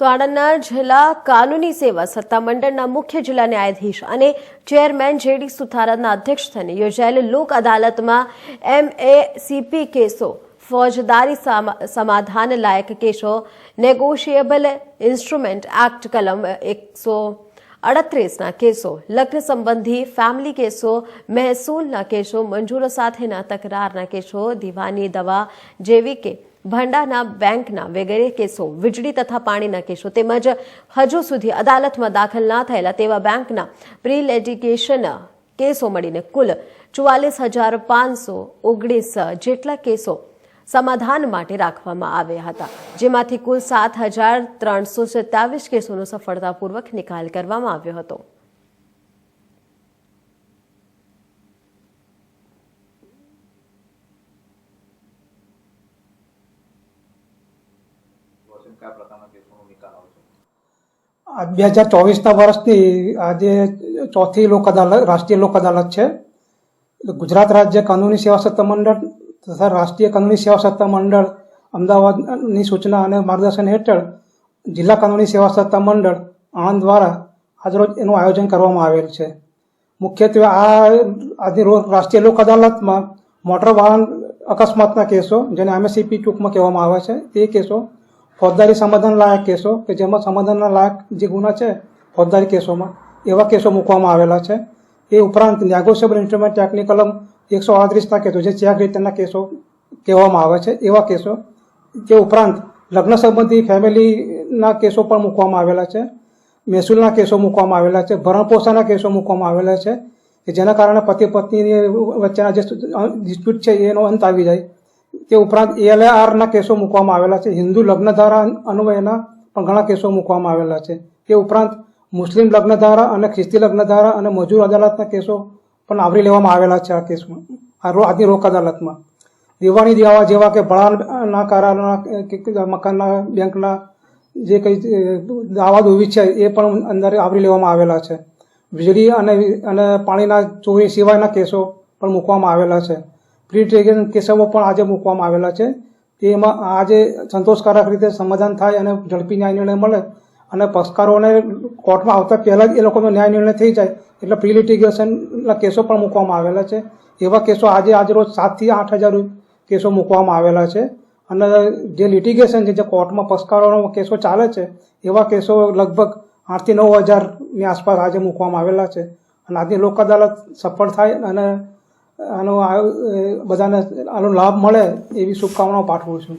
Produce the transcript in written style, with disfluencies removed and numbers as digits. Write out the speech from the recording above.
તો આણંદના જિલ્લા કાનૂની સેવા સત્તામંડળના મુખ્ય જિલ્લા ન્યાયાધીશ અને ચેરમેન જેડી સુથારના અધ્યક્ષસ્થાને યોજાયેલ લોક અદાલતમાં MACP કેસો, ફોજદારી સમાધાન લાયક કેસો, નેગોશિયેબલ ઇન્સ્ટ્રુમેન્ટ એક્ટ કલમ 138ના કેસો, લગ્ન સંબંધી ફેમિલી કેસો, મહેસૂલના કેસો, મંજૂરો સાથેના તકરારના કેસો, દીવાની દવા જેવી કે ભંડાના બેંકના વગેરે કેસો, વીજળી તથા પાણીના કેસો તેમજ હજુ સુધી અદાલતમાં દાખલ ના થયેલા તેવા બેંકના પ્રી લિટિગેશન કેસો મળીને કુલ 44,519 જેટલા કેસો સમાધાન માટે રાખવામાં આવ્યા હતા, જેમાંથી કુલ 7,327 કેસોનો સફળતાપૂર્વક નિકાલ કરવામાં આવ્યો હતો. આ 2024ના વર્ષની આજે ચોથી લોક અદાલત રાષ્ટ્રીય લોક અદાલત છે. ગુજરાત રાજ્ય કાનૂની સેવા સત્તામંડળ તથા રાષ્ટ્રીય કાનૂની સેવા સત્તામંડળ અમદાવાદની સૂચના અને માર્ગદર્શન હેઠળ જિલ્લા કાનૂની સેવા સત્તામંડળ આણંદ દ્વારા આજરોજ એનું આયોજન કરવામાં આવેલ છે. મુખ્યત્વે આજની રાષ્ટ્રીય લોક અદાલતમાં મોટર વાહન અકસ્માતના કેસો, જેને MACP ટૂંકમાં કહેવામાં આવે છે, તે કેસો, ફોજદારી સમાધાન લાયક કેસો કે જેમાં સમાધાનના લાયક જે ગુના છે ફોજદારી કેસોમાં એવા કેસો મૂકવામાં આવેલા છે. એ ઉપરાંત નેગોશિયેબલ ઇન્સ્ટ્રુમેન્ટ એક્ટની કલમ 138ના કેસો, જે ચેક રિટર્નના કેસો કહેવામાં આવે છે, એવા કેસો. તે ઉપરાંત લગ્ન સંબંધી ફેમિલીના કેસો પણ મૂકવામાં આવેલા છે, મહેસૂલના કેસો મૂકવામાં આવેલા છે, ભરણપોષણના કેસો મૂકવામાં આવેલા છે કે જેના કારણે પતિ પત્નીની વચ્ચેના જે ડિસ્પ્યુટ છે એનો અંત આવી જાય. તે ઉપરાંત ALARના કેસો મૂકવામાં આવેલા છે. હિન્દુ લગ્નધારા અન્વયના પણ ઘણા કેસો મૂકવામાં આવેલા છે. તે ઉપરાંત મુસ્લિમ લગ્નધારા અને ખ્રિસ્તી લગ્નધારા અને મજૂર અદાલતના કેસો પણ આવરી લેવામાં આવેલા છે. આ કેસમાં આજની લોક અદાલતમાં દીવાની દેવા જેવા કે ભણાના કરારના મકાનના બેંકના જે કંઈ દાવા દોવી છે એ પણ અંદર આવરી લેવામાં આવેલા છે. વીજળી અને પાણીના ચોરી સિવાયના કેસો પણ મૂકવામાં આવેલા છે. પ્રી લિટિગેશન કેસો પણ આજે મૂકવામાં આવેલા છે. તેમાં આજે સંતોષકારક રીતે સમાધાન થાય અને ઝડપી ન્યાય નિર્ણય મળે અને પક્ષકારોને કોર્ટમાં આવતા પહેલાં જ એ લોકોનો ન્યાય નિર્ણય થઈ જાય એટલે પ્રી લિટિગેશનના કેસો પણ મૂકવામાં આવેલા છે. એવા કેસો આજરોજ 7,000 થી 8,000 કેસો મૂકવામાં આવેલા છે. અને જે લિટિગેશન છે, જે કોર્ટમાં પક્ષકારોનો કેસો ચાલે છે, એવા કેસો લગભગ 8,000 થી 9,000ની આસપાસ આજે મૂકવામાં આવેલા છે. અને આજની લોક અદાલત સફળ થાય અને બધાને આનો લાભ મળે એવી શુભકામનાઓ પાઠવું છું.